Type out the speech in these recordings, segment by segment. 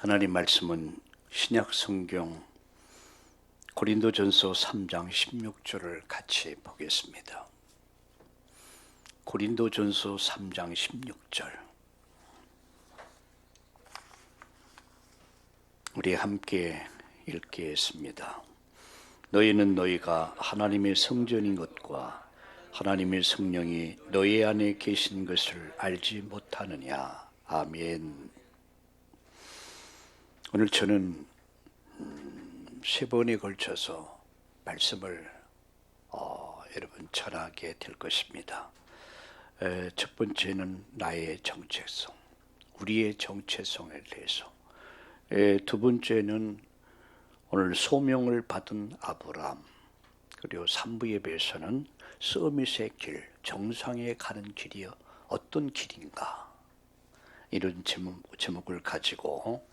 하나님 말씀은 신약 성경 고린도전서 3장 16절을 같이 보겠습니다. 고린도전서 3장 16절. 우리 함께 읽겠습니다. 너희는 너희가 하나님의 성전인 것과 하나님의 성령이 너희 안에 계신 것을 알지 못하느냐. 아멘. 오늘 저는 세 번에 걸쳐서 말씀을 여러분 전하게 될 것입니다. 첫 번째는 나의 정체성, 우리의 정체성에 대해서. 두 번째는 오늘 소명을 받은 아브라함, 그리고 3부 예배에서는 서밋의 길, 정상에 가는 길이 어떤 길인가, 이런 제목을 가지고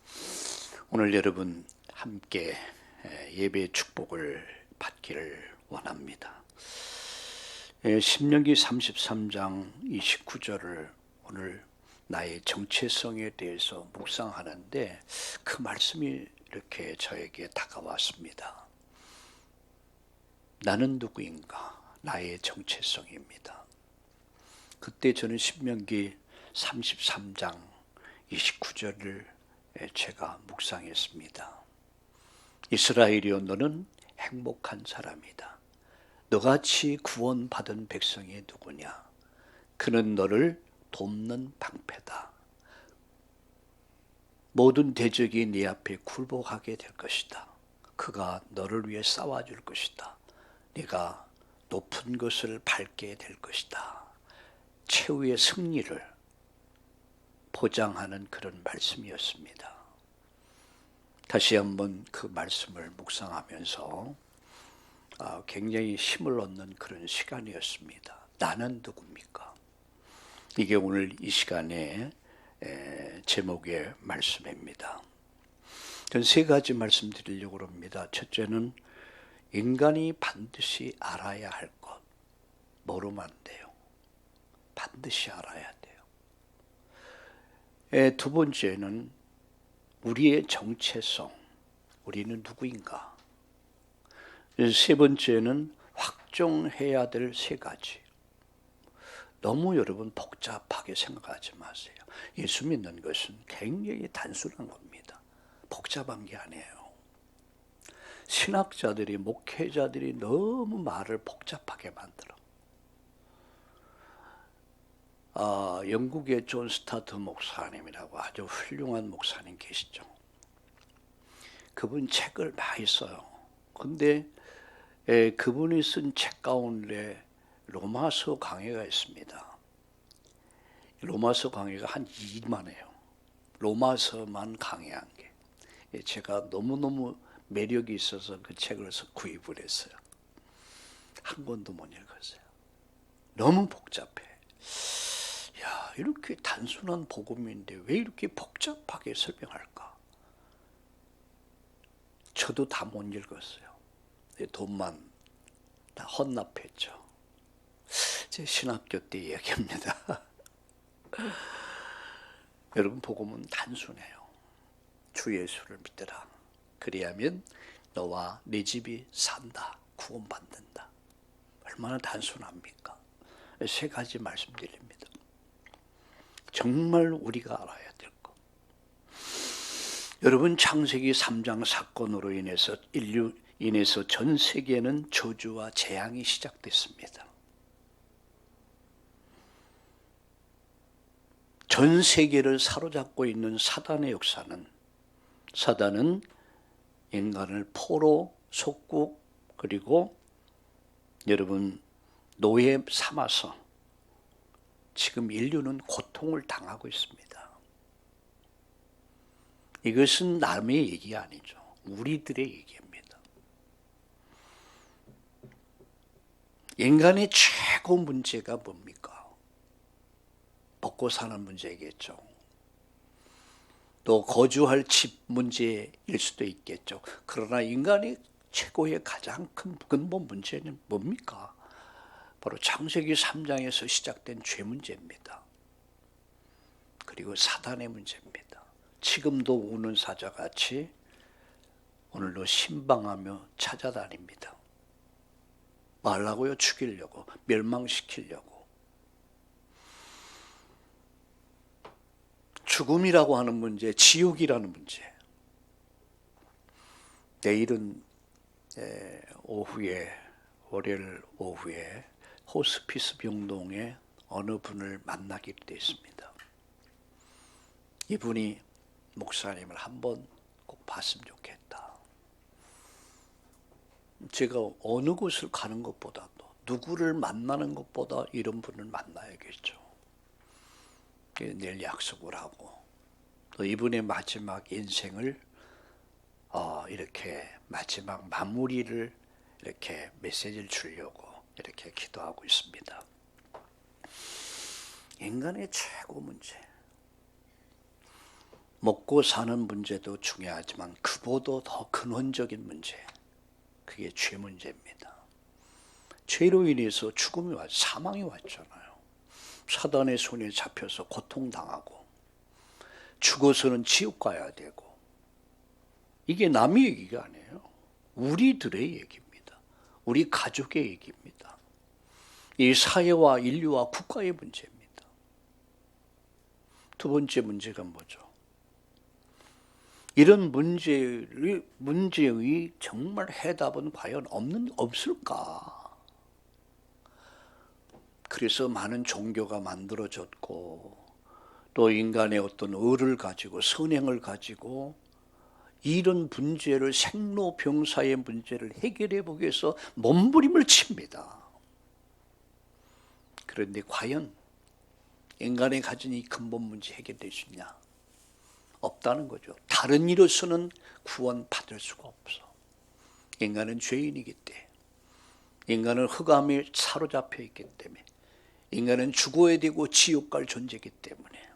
오늘 여러분 함께 예배의 축복을 받기를 원합니다. 신명기 33장 29절을 오늘 나의 정체성에 대해서 묵상하는데 그 말씀이 이렇게 저에게 다가왔습니다. 나는 누구인가? 나의 정체성입니다. 그때 저는 신명기 33장 29절을 제가 묵상했습니다. 이스라엘이여, 너는 행복한 사람이다. 너같이 구원받은 백성이 누구냐? 그는 너를 돕는 방패다. 모든 대적이 네 앞에 굴복하게 될 것이다. 그가 너를 위해 싸워줄 것이다. 네가 높은 것을 밟게 될 것이다. 최후의 승리를 보장하는 그런 말씀이었습니다. 다시 한번 그 말씀을 묵상하면서 굉장히 힘을 얻는 그런 시간이었습니다. 나는 누굽니까? 이게 오늘 이 시간에 제목의 말씀입니다. 전 세 가지 말씀드리려고 합니다. 첫째는 인간이 반드시 알아야 할 것. 모르면 안 돼요. 반드시 알아야 돼요. 두 번째는 우리의 정체성, 우리는 누구인가. 세 번째는 확정해야 될 세 가지. 너무 여러분 복잡하게 생각하지 마세요. 예수 믿는 것은 굉장히 단순한 겁니다. 복잡한 게 아니에요. 신학자들이, 목회자들이 너무 말을 복잡하게 만들어. 영국의 존 스타트 목사님이라고 아주 훌륭한 목사님 계시죠. 그분 책을 많이 써요. 근데 그분이 쓴 책 가운데 로마서 강해가 있습니다. 로마서 강해가 한 2만 해요. 로마서만 강해한 게. 제가 너무너무 매력이 있어서 그 책을 구입을 했어요. 한 권도 못 읽었어요. 너무 복잡해. 야, 이렇게 단순한 복음인데 왜 이렇게 복잡하게 설명할까? 저도 다 못 읽었어요. 돈만 다 헌납했죠. 제 신학교 때 이야기입니다. 여러분, 복음은 단순해요. 주 예수를 믿으라. 그리하면 너와 네 집이 산다. 구원받는다. 얼마나 단순합니까? 세 가지 말씀드립니다. 정말 우리가 알아야 될 것. 여러분, 창세기 3장 사건으로 인해서 전 세계는 저주와 재앙이 시작됐습니다. 전 세계를 사로잡고 있는 사단의 역사는, 사단은 인간을 포로, 속국, 그리고 여러분 노예 삼아서 지금 인류는 고통을 당하고 있습니다. 이것은 남의 얘기 아니죠. 우리들의 얘기입니다. 인간의 최고 문제가 뭡니까? 먹고 사는 문제겠죠. 또 거주할 집 문제일 수도 있겠죠. 그러나 인간의 최고의 가장 큰 근본 문제는 뭡니까? 바로 창세기 3장에서 시작된 죄 문제입니다. 그리고 사단의 문제입니다. 지금도 우는 사자같이 오늘도 신방하며 찾아다닙니다. 말라고요? 죽이려고, 멸망시키려고. 죽음이라고 하는 문제, 지옥이라는 문제. 내일은 오후에, 월요일 오후에 호스피스 병동에 어느 분을 만나기로 되어 있습니다. 이분이 목사님을 한번 꼭 봤으면 좋겠다. 제가 어느 곳을 가는 것보다도, 누구를 만나는 것보다 이런 분을 만나야겠죠. 내일 약속을 하고 또 이분의 마지막 인생을 이렇게 마지막 마무리를 이렇게 메시지를 주려고 이렇게 기도하고 있습니다. 인간의 최고 문제, 먹고 사는 문제도 중요하지만 그보다 더 근원적인 문제, 그게 죄 문제입니다. 죄로 인해서 죽음이 왔, 사망이 왔잖아요. 사단의 손에 잡혀서 고통당하고 죽어서는 지옥 가야 되고, 이게 남의 얘기가 아니에요. 우리들의 얘기입니다. 우리 가족의 얘기입니다. 이 사회와 인류와 국가의 문제입니다. 두 번째 문제가 뭐죠? 이런 문제의 정말 해답은 과연 없을까? 그래서 많은 종교가 만들어졌고, 또 인간의 어떤 의를 가지고 선행을 가지고 이런 문제를, 생로병사의 문제를 해결해 보기 위해서 몸부림을 칩니다. 그런데 과연 인간이 가진 이 근본 문제 해결될 수 있냐? 없다는 거죠. 다른 이로서는 구원받을 수가 없어. 인간은 죄인이기 때문에, 인간은 흑암에 사로잡혀 있기 때문에, 인간은 죽어야 되고 지옥 갈 존재이기 때문에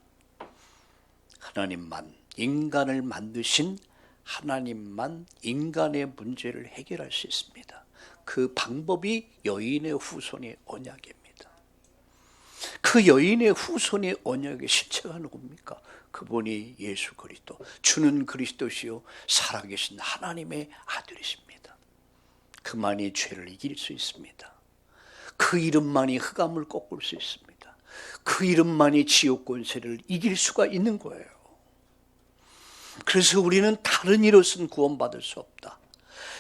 하나님만, 인간을 만드신 하나님만 인간의 문제를 해결할 수 있습니다. 그 방법이 여인의 후손의 언약입니다. 그 여인의 후손의 언약의 실체가 누굽니까? 그분이 예수 그리스도, 주는 그리스도시요 살아계신 하나님의 아들이십니다. 그만이 죄를 이길 수 있습니다. 그 이름만이 흑암을 꺾을 수 있습니다. 그 이름만이 지옥 권세를 이길 수가 있는 거예요. 그래서 우리는 다른 이로서는 구원받을 수 없다.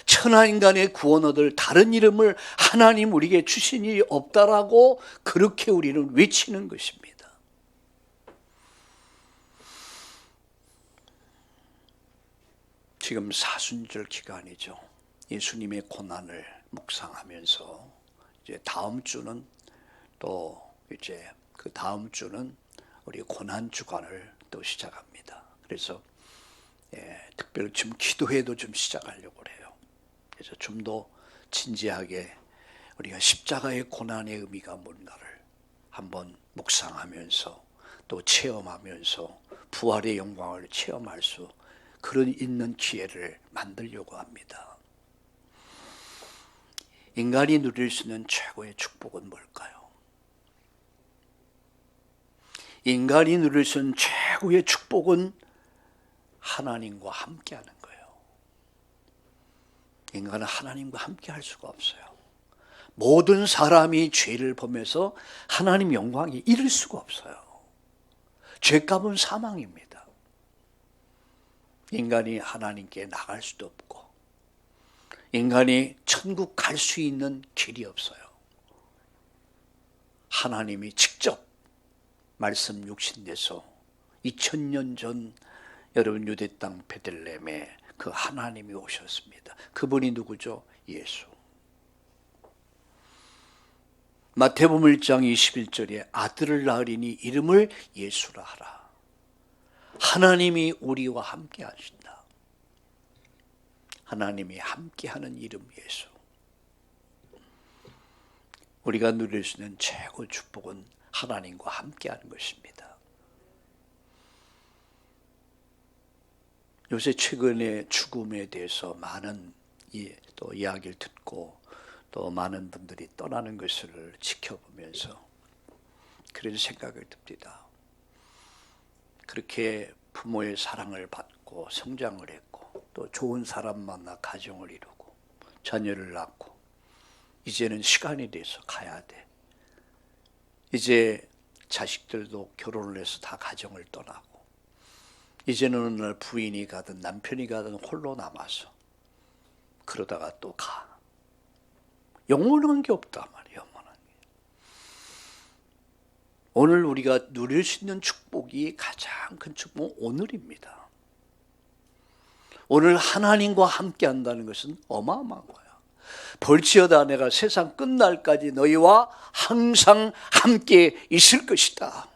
천하인간의 구원 얻을 다른 이름을 하나님 우리에게 주신 일이 없다라고 그렇게 우리는 외치는 것입니다. 지금 사순절 기간이죠. 예수님의 고난을 묵상하면서 이제 다음 주는 또 이제 그 다음 주는 우리 고난 주간을 또 시작합니다. 그래서 특별히 지금 기도회도 좀 시작하려고 해요. 그래서 좀 더 진지하게 우리가 십자가의 고난의 의미가 뭔가를 한번 묵상하면서 또 체험하면서 부활의 영광을 체험할 수 그런 있는 기회를 만들려고 합니다. 인간이 누릴 수 있는 최고의 축복은 뭘까요? 인간이 누릴 수 있는 최고의 축복은 하나님과 함께하는 거예요. 인간은 하나님과 함께할 수가 없어요. 모든 사람이 죄를 범해서 하나님 영광이 이룰 수가 없어요. 죄값은 사망입니다. 인간이 하나님께 나갈 수도 없고, 인간이 천국 갈 수 있는 길이 없어요. 하나님이 직접 말씀 육신돼서 2000년 전 여러분 유대 땅 베들레헴에 그 하나님이 오셨습니다. 그분이 누구죠? 예수. 마태복음 1장 21절에 아들을 낳으리니 이름을 예수라 하라. 하나님이 우리와 함께 하신다. 하나님이 함께하는 이름 예수. 우리가 누릴 수 있는 최고 축복은 하나님과 함께하는 것입니다. 요새 최근에 죽음에 대해서 많은 또 이야기를 듣고 또 많은 분들이 떠나는 것을 지켜보면서 그런 생각을 듭니다. 그렇게 부모의 사랑을 받고 성장을 했고 또 좋은 사람 만나 가정을 이루고 자녀를 낳고 이제는 시간이 돼서 가야 돼. 이제 자식들도 결혼을 해서 다 가정을 떠나고 이제는 어느 날 부인이 가든 남편이 가든 홀로 남아서 그러다가 또 가. 영원한 게 없단 말이에요. 영원한 게. 오늘 우리가 누릴 수 있는 축복이 가장 큰 축복은 오늘입니다. 오늘 하나님과 함께 한다는 것은 어마어마한 거야. 볼지어다 내가 세상 끝날까지 너희와 항상 함께 있을 것이다.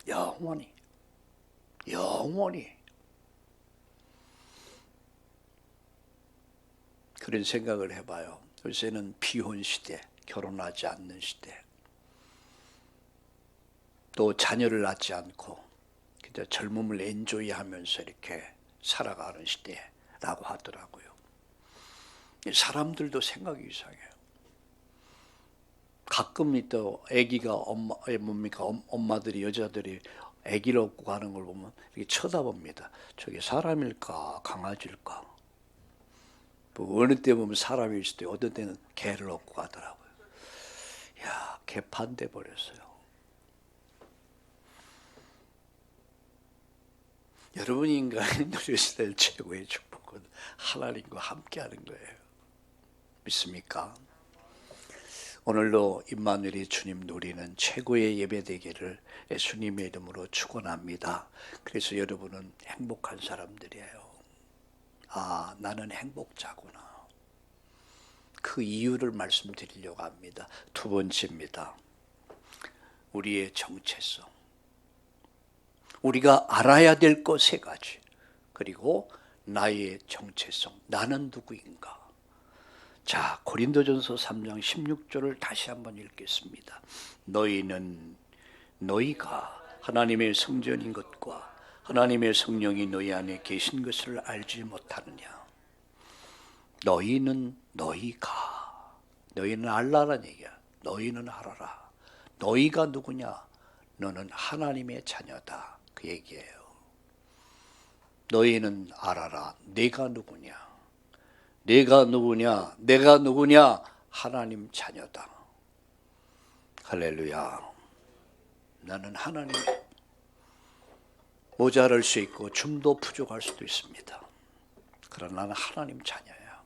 영원히. 영원히. 그런 생각을 해봐요. 요새는 비혼 시대, 결혼하지 않는 시대, 또 자녀를 낳지 않고 그저 젊음을 엔조이하면서 이렇게 살아가는 시대라고 하더라고요. 사람들도 생각이 이상해요. 가끔 또 아기가 엄마들이 여자들이 아기를 업고 가는 걸 보면 이렇게 쳐다봅니다. 저게 사람일까 강아지일까? 뭐 어느 때 보면 사람일 수도 있고 어떤 때는 개를 업고 가더라고요. 야, 개판돼 버렸어요. 여러분 인간이 누리셔야 될 최고의 축복은 하나님과 함께하는 거예요. 믿습니까? 오늘도 임마누엘이 주님 누리는 최고의 예배 되기를 예수님의 이름으로 축원합니다. 그래서 여러분은 행복한 사람들이에요. 아, 나는 행복자구나. 그 이유를 말씀드리려고 합니다. 두 번째입니다. 우리의 정체성. 우리가 알아야 될 것 세 가지. 그리고 나의 정체성. 나는 누구인가? 자, 고린도전서 3장 16절을 다시 한번 읽겠습니다. 너희가 하나님의 성전인 것과 하나님의 성령이 너희 안에 계신 것을 알지 못하느냐? 너희는 알라라는 얘기야. 너희는 알아라. 너희가 누구냐? 너는 하나님의 자녀다. 그 얘기예요. 너희는 알아라. 내가 누구냐? 내가 누구냐? 하나님 자녀다. 할렐루야. 나는 하나님 모자랄 수 있고 줌도 부족할 수도 있습니다. 그러나 나는 하나님 자녀야.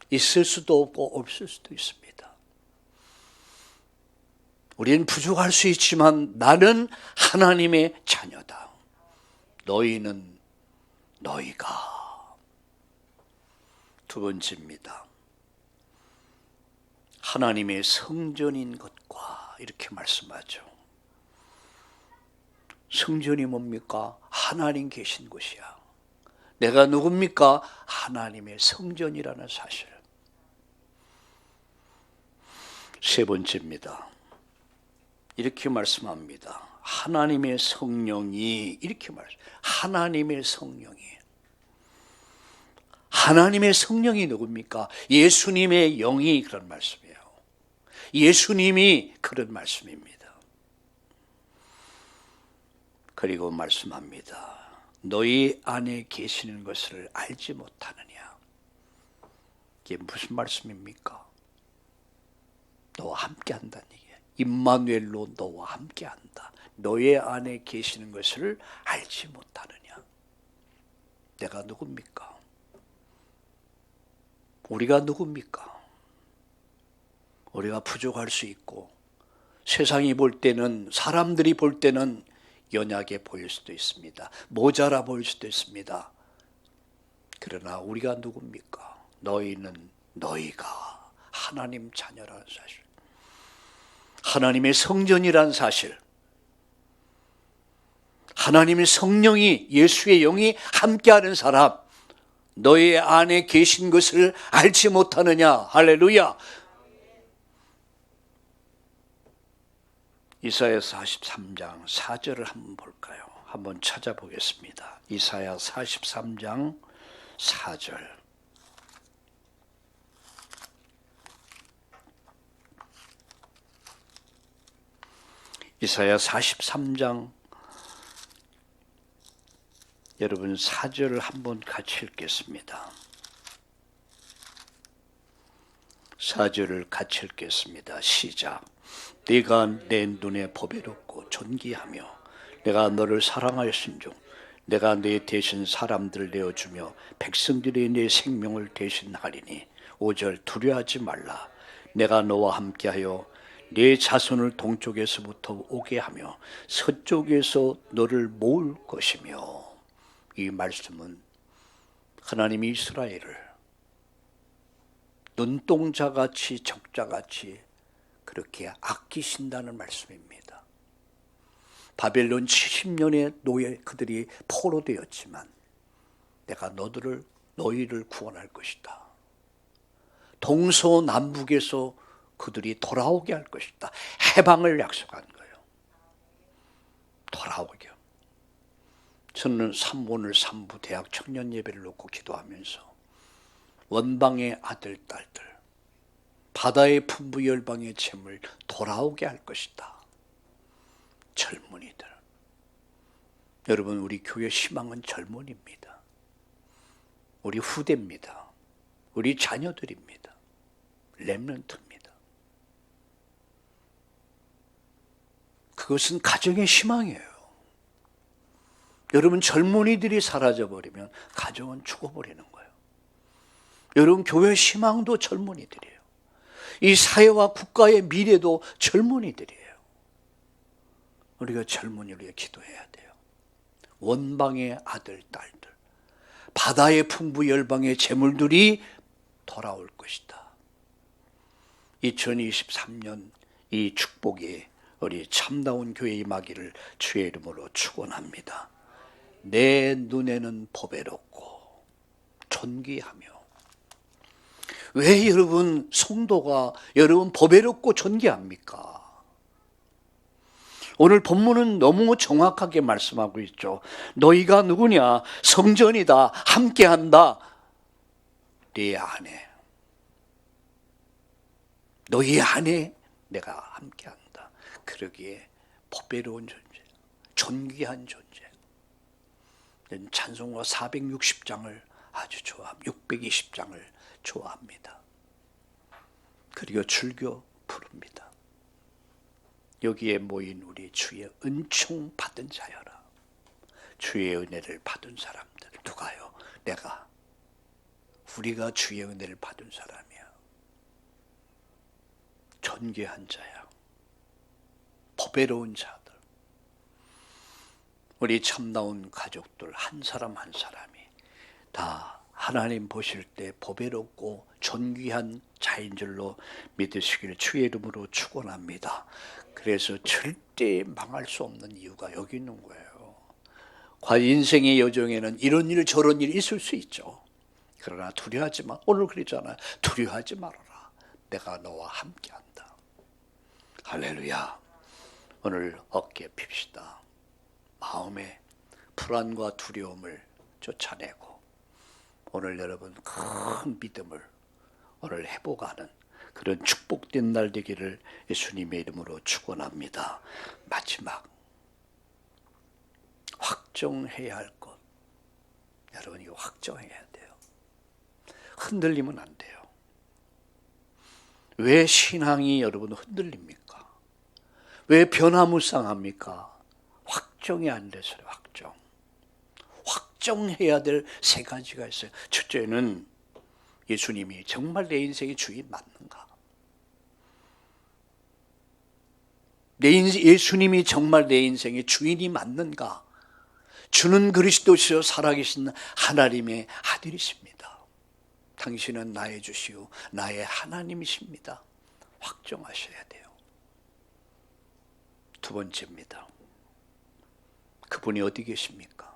있을 수도 없고 없을 수도 있습니다. 우리는 부족할 수 있지만 나는 하나님의 자녀다. 너희가. 두 번째입니다. 하나님의 성전인 것과 이렇게 말씀하죠. 성전이 뭡니까? 하나님 계신 곳이야. 내가 누굽니까? 하나님의 성전이라는 사실. 세 번째입니다. 이렇게 말씀합니다. 하나님의 성령이 이렇게 하나님의 성령이 누굽니까? 예수님의 영이 그런 말씀이에요. 예수님이 그런 말씀입니다. 그리고 말씀합니다. 너희 안에 계시는 것을 알지 못하느냐? 이게 무슨 말씀입니까? 너와 함께 한다는 얘기예요. 임마누엘로 너와 함께 한다. 너의 안에 계시는 것을 알지 못하느냐? 내가 누굽니까? 우리가 누굽니까? 우리가 부족할 수 있고 세상이 볼 때는 사람들이 볼 때는 연약해 보일 수도 있습니다. 모자라 보일 수도 있습니다. 그러나 우리가 누굽니까? 너희가 하나님 자녀라는 사실, 하나님의 성전이라는 사실, 하나님의 성령이 예수의 영이 함께하는 사람, 너희 안에 계신 것을 알지 못하느냐? 할렐루야. 이사야 43장 4절을 한번 볼까요? 한번 찾아보겠습니다. 이사야 43장 4절. 이사야 43장 여러분 4절을 한번 같이 읽겠습니다. 4절을 같이 읽겠습니다. 시작. 네가 내 눈에 보배롭고 존귀하며 내가 너를 사랑하였은즉 내가 네 대신 사람들을 내어주며 백성들이 네 생명을 대신하리니 5절 두려워하지 말라. 내가 너와 함께하여 네 자손을 동쪽에서부터 오게 하며 서쪽에서 너를 모을 것이며. 이 말씀은 하나님이 이스라엘을 눈동자같이 적자같이 그렇게 아끼신다는 말씀입니다. 바벨론 70년의 노예 그들이 포로되었지만 내가 너희를 구원할 것이다. 동서남북에서 그들이 돌아오게 할 것이다. 해방을 약속한 거예요. 돌아오게. 저는 오늘 3부 대학 청년 예배를 놓고 기도하면서 원방의 아들, 딸들, 바다의 풍부 열방의 재물 돌아오게 할 것이다. 젊은이들. 여러분, 우리 교회 희망은 젊은이입니다. 우리 후대입니다. 우리 자녀들입니다. 렘넌트입니다. 그것은 가정의 희망이에요. 여러분, 젊은이들이 사라져버리면 가정은 죽어버리는 거예요. 여러분, 교회 희망도 젊은이들이에요. 이 사회와 국가의 미래도 젊은이들이에요. 우리가 젊은이를 위해 기도해야 돼요. 원방의 아들, 딸들, 바다의 풍부 열방의 재물들이 돌아올 것이다. 2023년 이 축복이 우리 참다운 교회 임하기를 주의 이름으로 축원합니다. 내 눈에는 보배롭고 존귀하며. 왜 여러분 성도가 여러분 보배롭고 존귀합니까? 오늘 본문은 너무 정확하게 말씀하고 있죠. 너희가 누구냐? 성전이다. 함께한다. 네 안에. 너희 안에 내가 함께한다. 그러기에 보배로운 존재, 존귀한 존재. 찬송가 460장을 아주 좋아합니다. 620장을 좋아합니다. 그리고 즐겨 부릅니다. 여기에 모인 우리 주의 은총 받은 자여라. 주의 은혜를 받은 사람들. 누가요? 내가. 우리가 주의 은혜를 받은 사람이야. 존귀한 자야. 보배로운 자들. 우리 참다운 가족들 한 사람 한 사람이 다 하나님 보실 때 보배롭고 존귀한 자인 줄로 믿으시기를 주의 이름으로 축원합니다. 그래서 절대 망할 수 없는 이유가 여기 있는 거예요. 과연 인생의 여정에는 이런 일 저런 일이 있을 수 있죠. 그러나 두려워하지 마. 오늘 그랬잖아요. 두려워하지 말아라. 내가 너와 함께한다. 할렐루야. 오늘 어깨 핍시다. 마음의 불안과 두려움을 쫓아내고 오늘 여러분 큰 믿음을 오늘 회복하는 그런 축복된 날 되기를 예수님의 이름으로 축원합니다. 마지막 확정해야 할 것. 여러분 이거 확정해야 돼요. 흔들리면 안 돼요. 왜 신앙이 여러분 흔들립니까? 왜 변화무쌍합니까? 확정이 안 돼서요. 확정해야 될 세 가지가 있어요. 첫째는 예수님이 정말 내 인생의 주인 맞는가? 예수님이 정말 내 인생의 주인이 맞는가? 주는 그리스도시요 살아계신 하나님의 아들이십니다. 당신은 나의 주시요 나의 하나님이십니다. 확정하셔야 돼요. 두 번째입니다. 그분이 어디 계십니까?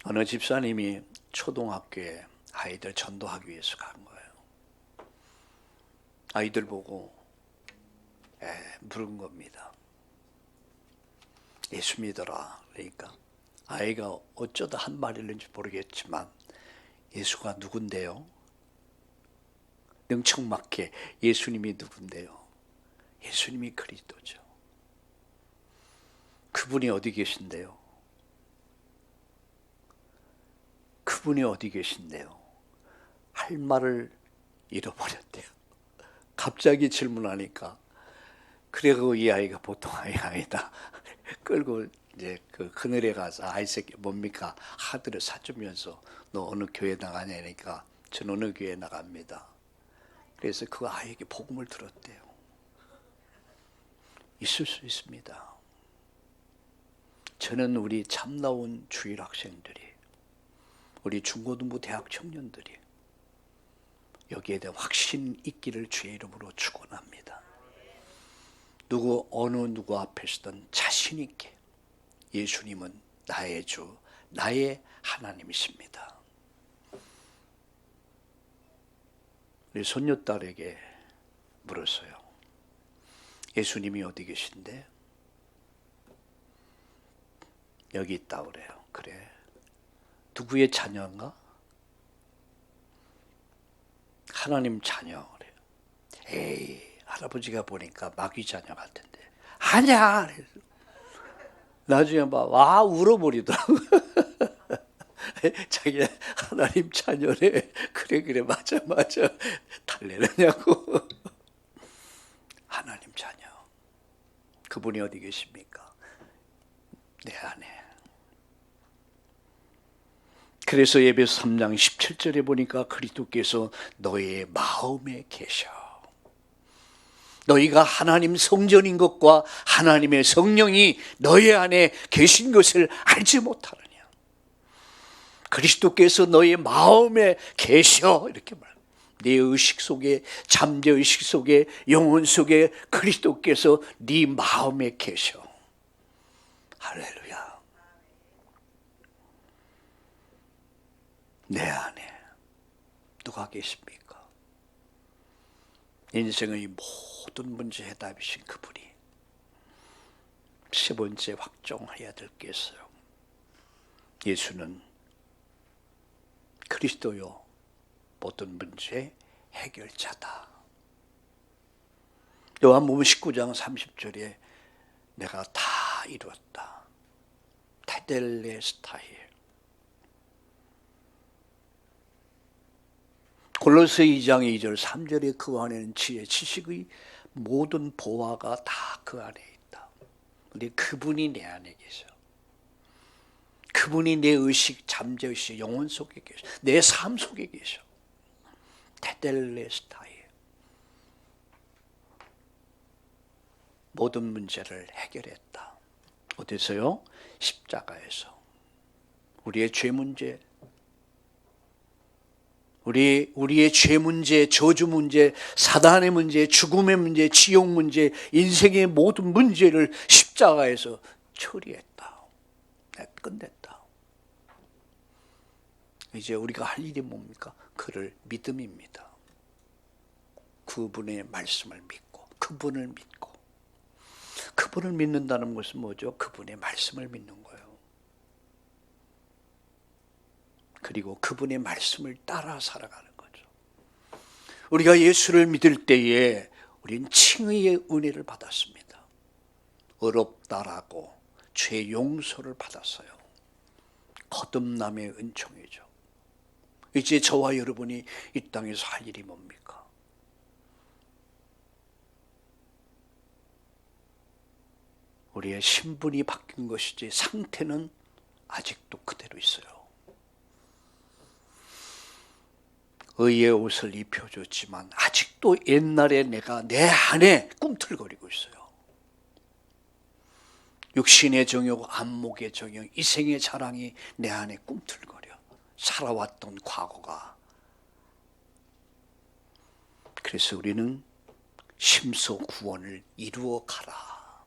어느 집사님이 초등학교에 아이들 전도하기 위해서 간 거예요. 아이들 보고 물은 겁니다. 예수 믿어라. 그러니까 아이가 어쩌다 한 말인지 모르겠지만 예수가 누군데요? 능청맞게 예수님이 누군데요? 예수님이 그리스도죠. 그분이 어디 계신데요? 그분이 어디 계신데요? 할 말을 잃어버렸대요. 갑자기 질문하니까. 그래고 이 아이가 보통 아이 아니다. 끌고 이제 그 그늘에 가서 아이 새끼 뭡니까? 하드를 사주면서 너 어느 교회 나가냐니까 전 어느 교회 나갑니다. 그래서 그 아이에게 복음을 들었대요. 있을 수 있습니다. 저는 우리 참나온 주일 학생들이, 우리 중고등부 대학 청년들이 여기에 대한 확신 있기를 주의 이름으로 축원합니다. 누구 앞에서든 자신 있게 예수님은 나의 주, 나의 하나님이십니다. 우리 손녀딸에게 물었어요. 예수님이 어디 계신데? 여기 있다 그래요. 그래. 누구의 자녀인가? 하나님 자녀 그래요. 에이, 할아버지가 보니까 마귀 자녀 같은데. 아니야. 나중에 와 울어버리더라고. 자기 하나님 자녀래. 그래 맞아 달래느냐고. 하나님 자녀. 그분이 어디 계십니까? 내 안에. 그래서 에베소 3장 17절에 보니까 그리스도께서 너의 마음에 계셔. 너희가 하나님 성전인 것과 하나님의 성령이 너희 안에 계신 것을 알지 못하느냐. 그리스도께서 너의 마음에 계셔 이렇게 말합니다. 네 의식 속에, 잠재의식 속에, 영혼 속에 그리스도께서 네 마음에 계셔. 할렐루야. 내 안에 누가 계십니까? 인생의 모든 문제 해답이신 그분이 세 번째 확정해야 될 게 있어요. 예수는 그리스도요 모든 문제 해결자다. 요한복음 19장 30절에 내가 다 이루었다. 테텔레스타이. 골로새 2장 2절 3절에 그 안에는 지혜, 지식의 모든 보화가 다 그 안에 있다. 근데 그분이 내 안에 계셔. 그분이 내 의식, 잠재의식, 영혼 속에 계셔. 내 삶 속에 계셔. 테텔레스타이. 모든 문제를 해결했다. 어디서요? 십자가에서. 우리의 죄 문제, 우리의 죄 문제, 저주 문제, 사단의 문제, 죽음의 문제, 지옥 문제, 인생의 모든 문제를 십자가에서 처리했다. 끝냈다. 이제 우리가 할 일이 뭡니까? 그를 믿음입니다. 그분의 말씀을 믿고, 그분을 믿고. 그분을 믿는다는 것은 뭐죠? 그분의 말씀을 믿는 거예요. 그리고 그분의 말씀을 따라 살아가는 거죠. 우리가 예수를 믿을 때에 우린 칭의의 은혜를 받았습니다. 의롭다라고 죄 용서를 받았어요. 거듭남의 은총이죠. 이제 저와 여러분이 이 땅에서 할 일이 뭡니까? 우리의 신분이 바뀐 것이지 상태는 아직도 그대로 있어요. 의의 옷을 입혀줬지만 아직도 옛날에 내가 내 안에 꿈틀거리고 있어요. 육신의 정욕, 안목의 정욕, 이생의 자랑이 내 안에 꿈틀거려. 살아왔던 과거가. 그래서 우리는 심소 구원을 이루어 가라.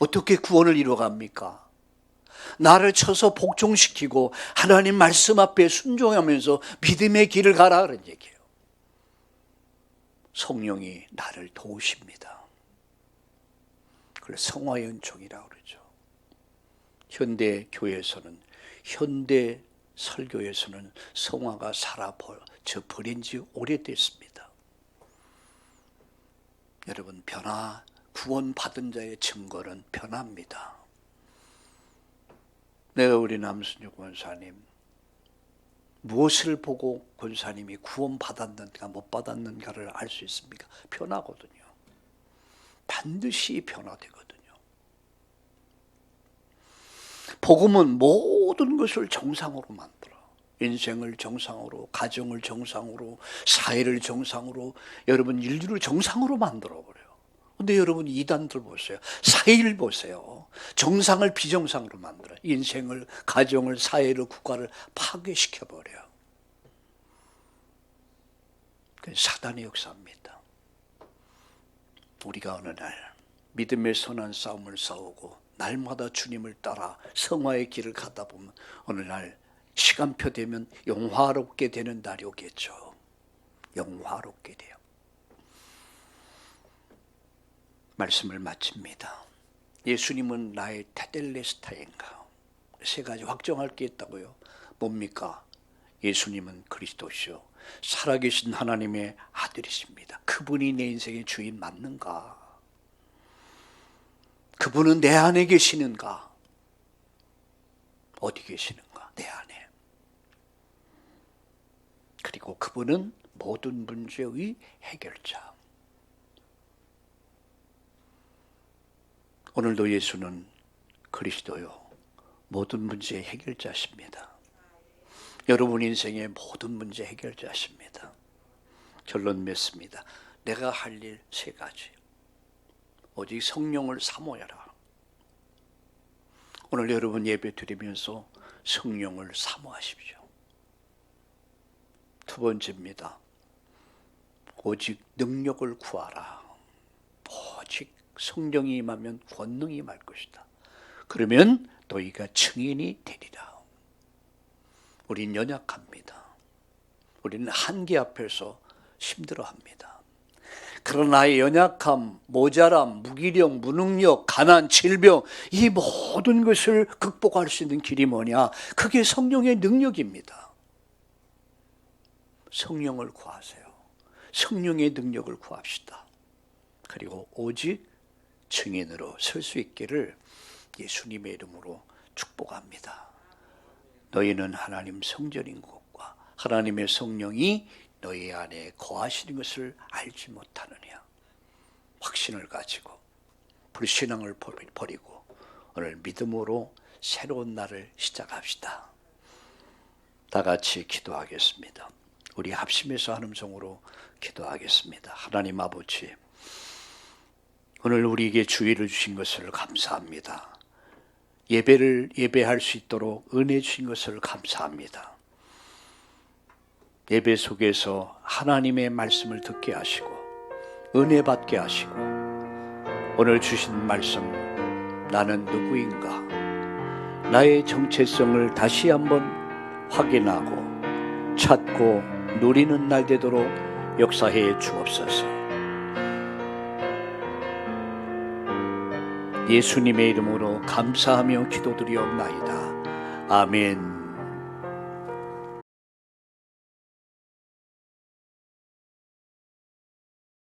어떻게 구원을 이루어 갑니까? 나를 쳐서 복종시키고 하나님 말씀 앞에 순종하면서 믿음의 길을 가라 그런 얘기예요. 성령이 나를 도우십니다. 그걸 성화의 은총이라고 그러죠. 현대 교회에서는, 현대 설교에서는 성화가 사라져 버린 지 오래됐습니다. 여러분, 구원 받은 자의 증거는 변합니다. 내가 우리 남순육 권사님 무엇을 보고 권사님이 구원받았는가 못 받았는가를 알 수 있습니까? 변하거든요. 반드시 변화되거든요. 복음은 모든 것을 정상으로 만들어. 인생을 정상으로, 가정을 정상으로, 사회를 정상으로, 여러분 인류를 정상으로 만들어버려요. 근데 여러분 이단들 보세요. 사회를 보세요. 정상을 비정상으로 만들어요. 인생을, 가정을, 사회를, 국가를 파괴시켜버려요. 그게 사단의 역사입니다. 우리가 어느 날 믿음의 선한 싸움을 싸우고 날마다 주님을 따라 성화의 길을 가다 보면 어느 날 시간표 되면 영화롭게 되는 날이 오겠죠. 영화롭게 돼요. 말씀을 마칩니다. 예수님은 나의 테텔레스타인가? 세 가지 확정할 게 있다고요. 뭡니까? 예수님은 그리스도시요 살아계신 하나님의 아들이십니다. 그분이 내 인생의 주인 맞는가? 그분은 내 안에 계시는가? 어디 계시는가? 내 안에. 그리고 그분은 모든 문제의 해결자. 오늘도 예수는 그리스도요 모든 문제의 해결자십니다. 여러분 인생의 모든 문제 해결자십니다. 결론 맺습니다. 내가 할 일 세 가지. 오직 성령을 사모하라. 오늘 여러분 예배 드리면서 성령을 사모하십시오. 두 번째입니다. 오직 능력을 구하라. 오직 성령이 임하면 권능이 임할 것이다. 그러면 너희가 증인이 되리라. 우린 연약합니다. 우리는 한계 앞에서 힘들어합니다. 그러나 나의 연약함, 모자람, 무기력, 무능력, 가난, 질병 이 모든 것을 극복할 수 있는 길이 뭐냐? 그게 성령의 능력입니다. 성령을 구하세요. 성령의 능력을 구합시다. 그리고 오직 증인으로 설 수 있기를 예수님의 이름으로 축복합니다. 너희는 하나님 성전인 것과 하나님의 성령이 너희 안에 거하시는 것을 알지 못하느냐. 확신을 가지고 불신앙을 버리고 오늘 믿음으로 새로운 날을 시작합시다. 다 같이 기도하겠습니다. 우리 합심해서 한 음성으로 기도하겠습니다. 하나님 아버지, 오늘 우리에게 주의를 주신 것을 감사합니다. 예배할 수 있도록 은혜 주신 것을 감사합니다. 예배 속에서 하나님의 말씀을 듣게 하시고 은혜 받게 하시고 오늘 주신 말씀 나는 누구인가? 나의 정체성을 다시 한번 확인하고 찾고 누리는 날 되도록 역사해 주옵소서. 예수님의 이름으로 감사하며 기도드리옵나이다. 아멘.